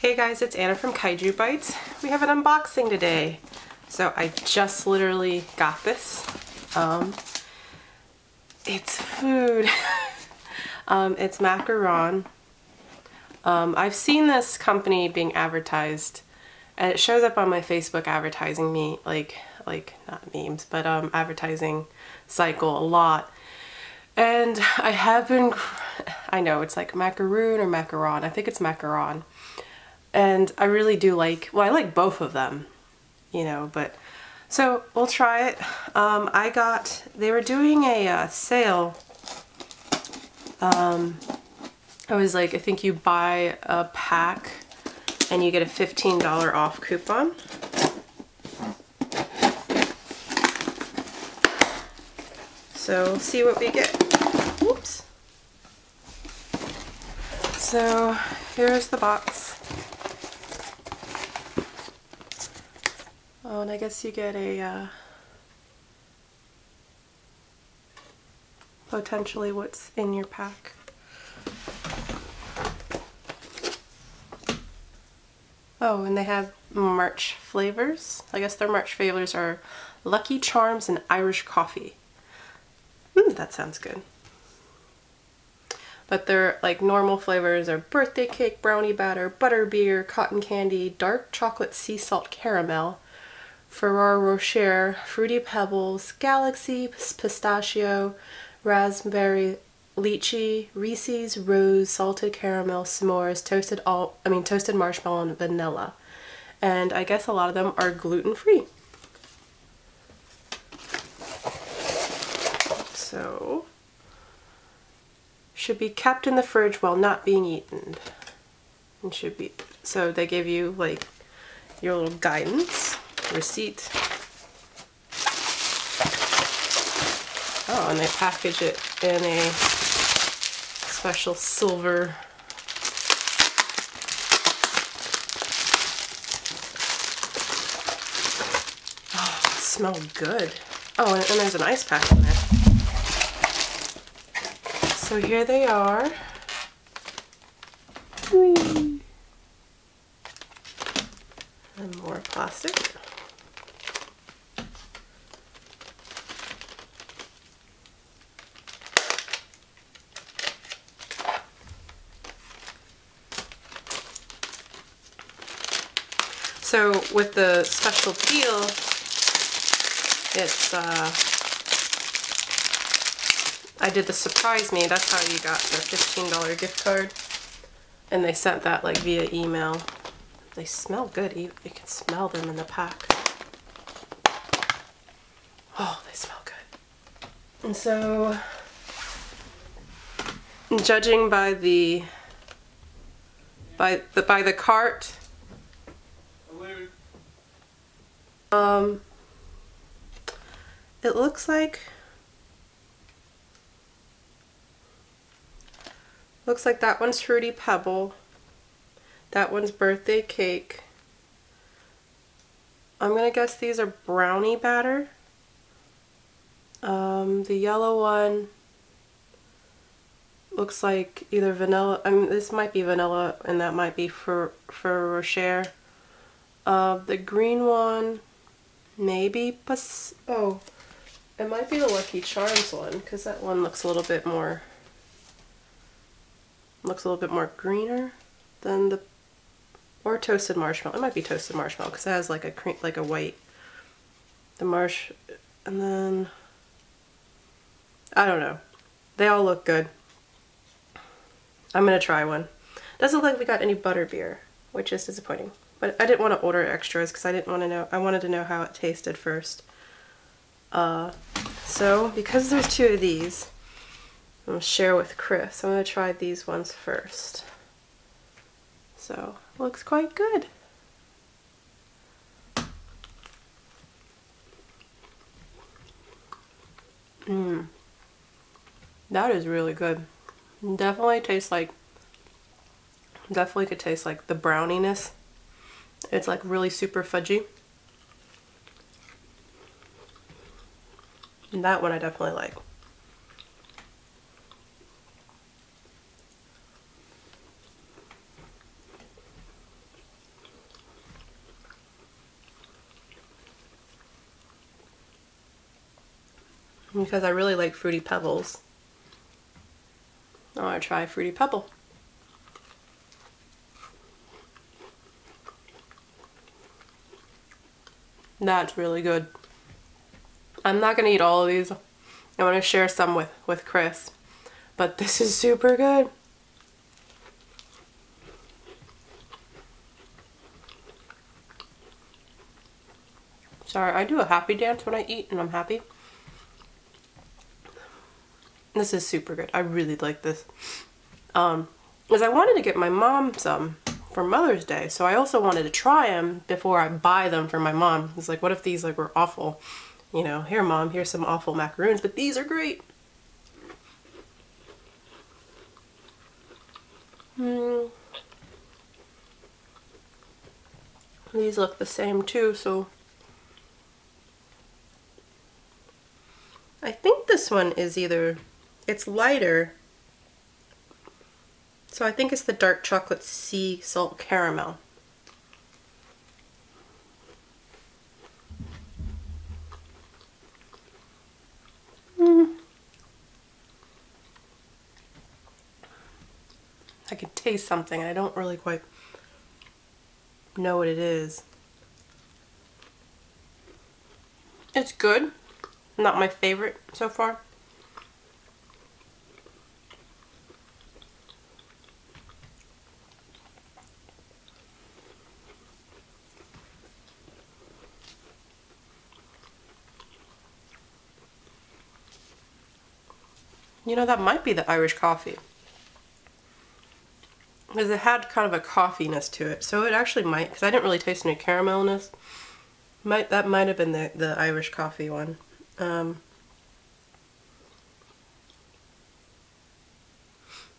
Hey guys, it's Anna from Kaiju Bites. We have an unboxing today. So I just literally got this. It's food. It's Ma-Ka-Rohn. I've seen this company being advertised, and it shows up on my Facebook advertising like not memes, but advertising cycle a lot. And I have been, I know it's like Ma-Ka-Rohn or Ma-Ka-Rohn. I think it's Ma-Ka-Rohn. And I really do like, well, I like both of them, you know, but, so we'll try it. They were doing a sale. It was like, I think you buy a pack and you get a $15 off coupon. So we'll see what we get. Oops. So here's the box. Oh, and I guess you get a, potentially what's in your pack. Oh, and they have March flavors. I guess their March flavors are Lucky Charms and Irish Coffee. That sounds good. But their like normal flavors are birthday cake, brownie batter, butterbeer, cotton candy, dark chocolate sea salt caramel, Ferrero Rocher, Fruity Pebbles, Galaxy, Pistachio, Raspberry, Lychee, Reese's, Rose, Salted Caramel, S'mores, Toasted Marshmallow, and Vanilla. And I guess a lot of them are gluten-free. So, should be kept in the fridge while not being eaten. And should be, so they give you like your little guidance. Receipt. Oh, and they package it in a special silver it smells good. Oh, and there's an ice pack in there. So here they are. Whee! And more plastic. So with the special deal, it's, I did the surprise me, that's how you got the $15 gift card. And they sent that like via email. They smell good, you can smell them in the pack. Oh, they smell good. And so, judging by the cart, it looks like that one's Fruity Pebble, that one's birthday cake. I'm gonna guess these are brownie batter. The yellow one looks like either vanilla, this might be vanilla and that might be for Rocher. The green one, maybe, oh, it might be the Lucky Charms one, because that one looks a little bit more greener than the, or Toasted Marshmallow. It might be Toasted Marshmallow because it has like a cream, like a white, and then I don't know. They all look good. I'm gonna try one. Doesn't look like we got any butterbeer, which is disappointing. But I didn't want to order extras because I didn't want to know. I wanted to know how it tasted first. So because there's two of these, I'm gonna share with Chris. I'm gonna try these ones first. So looks quite good. That is really good. Definitely tastes like. Definitely could taste like the browniness. It's like really super fudgy. And that one I definitely like. because I really like Fruity Pebbles. I want to try Fruity Pebble. That's really good. I'm not gonna eat all of these. I want to share some with Chris, but this is super good. Sorry, I do a happy dance when I eat and I'm happy. This is super good. I really like this. Because I wanted to get my mom some for Mother's Day, so I also wanted to try them before I buy them for my mom. It's like, what if these like were awful? You know, here Mom, here's some awful macaroons, but these are great. These look the same too, so I think this one is either, it's lighter, so I think it's the dark chocolate sea salt caramel. I can taste something, I don't really quite know what it is. It's good. Not my favorite so far. You know, that might be the Irish coffee. Because it had kind of a coffeeness to it. So it actually might, because I didn't really taste any caramelness. That might have been the Irish coffee one.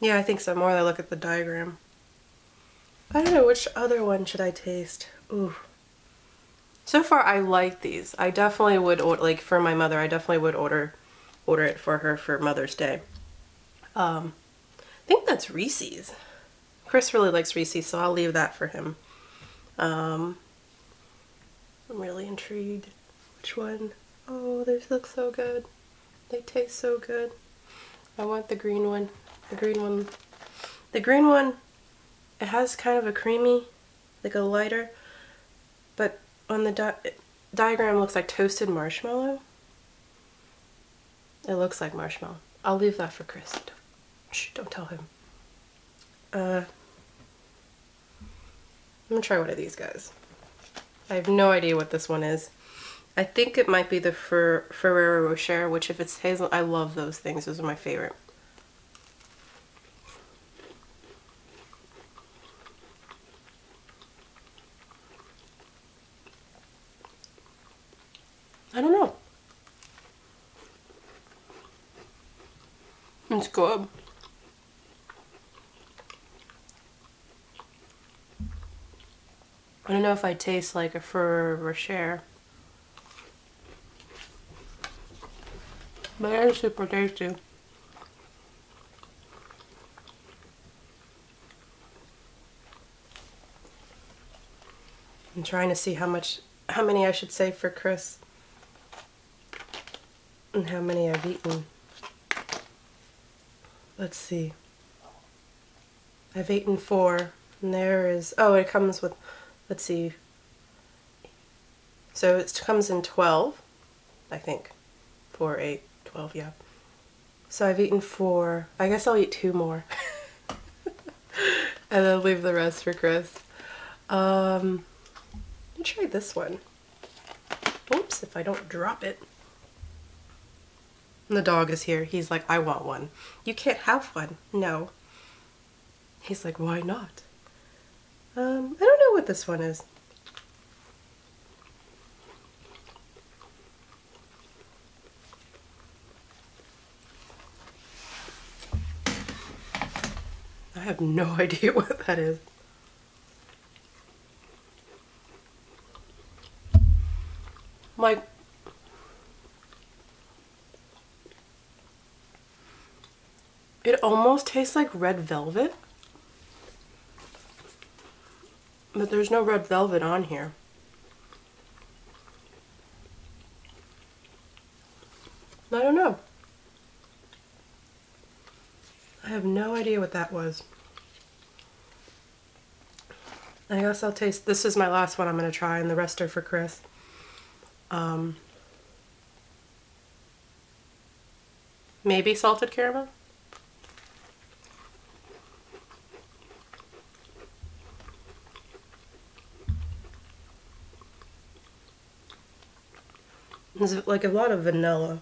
Yeah, I think so. More I look at the diagram. I don't know, which other one should I taste? Ooh. So far, I like these. I definitely would order, like for my mother, I definitely would order it for her for Mother's Day. I think that's Reese's. Chris really likes Reese's, so I'll leave that for him. I'm really intrigued. Which one? Oh, these look so good. They taste so good. I want the green one. The green one. The green one, it has kind of a creamy, like a lighter, but on the diagram it looks like toasted marshmallow. It looks like marshmallow. I'll leave that for Chris. Shh, don't tell him. I'm gonna try one of these guys. I have no idea what this one is. I think it might be the Ferrero Rocher, which if it's hazel, I love those things. Those are my favorite. I don't know. It's good. I don't know if I taste like a Ferrero Rocher. But it is super tasty. I'm trying to see how many I should save for Chris. And how many I've eaten. Let's see. I've eaten 4. And there is, oh, it comes with, let's see. So it comes in 12, I think. 4, 8, 12, yeah. So I've eaten 4. I guess I'll eat 2 more. And then leave the rest for Chris. Let me try this one. Oops, if I don't drop it. And the dog is here. He's like, I want one. You can't have one. No. He's like, why not? I don't know what this one is. I have no idea what that is. Like, it almost tastes like red velvet. But there's no red velvet on here. I don't know. I have no idea what that was. I guess I'll taste, this is my last one I'm going to try, and the rest are for Chris. Maybe salted caramel? There's like a lot of vanilla.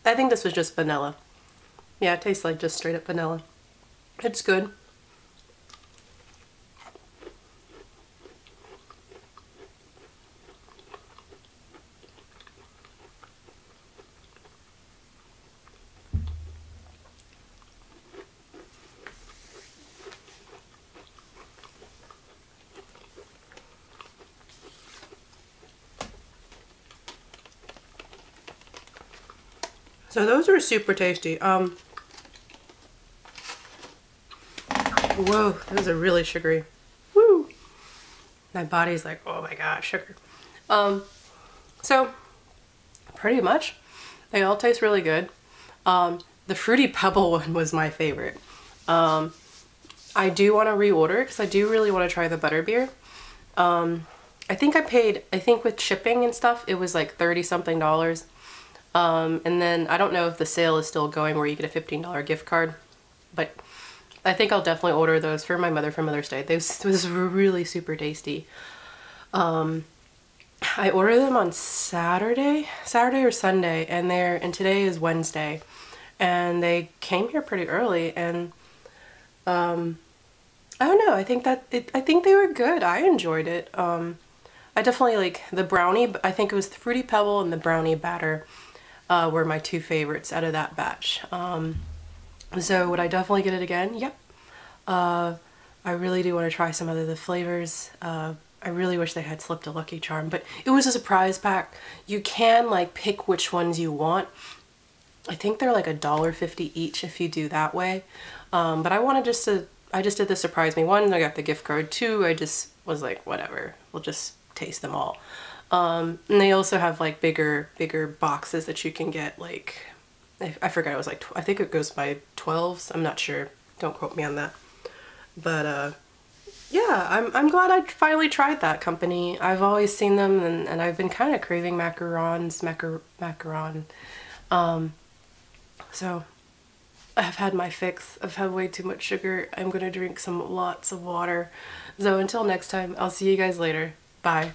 I think this was just vanilla. Yeah, it tastes like just straight up vanilla. It's good. So those are super tasty. Whoa, those are really sugary. Woo! My body's like, oh my gosh, sugar. So pretty much, they all taste really good. The Fruity Pebble one was my favorite. I do want to reorder because I do really want to try the butterbeer. I think with shipping and stuff, it was like $30 something. And then I don't know if the sale is still going where you get a $15 gift card, but I think I'll definitely order those for my mother for Mother's Day. This was really super tasty. I ordered them on Saturday or Sunday, and today is Wednesday, and they came here pretty early, and I don't know. I think they were good. I enjoyed it. I definitely like the brownie. I think it was the Fruity Pebble and the brownie batter were my two favorites out of that batch. So would I definitely get it again? Yep. I really do want to try some of the flavors. I really wish they had slipped a Lucky Charm, but it was a surprise pack. You can like pick which ones you want. I think they're like $1.50 each if you do that way. But I just did the surprise me. One, I got the gift card. Two, I just was like, whatever, we'll just taste them all. And they also have like bigger boxes that you can get, like, I forgot, it was like, I think it goes by 12s. I'm not sure. Don't quote me on that. But yeah, I'm glad I finally tried that company. I've always seen them, and I've been kind of craving Ma-Ka-Rohn. So I've had my fix. I've had way too much sugar. I'm gonna drink lots of water. So until next time, I'll see you guys later. Bye.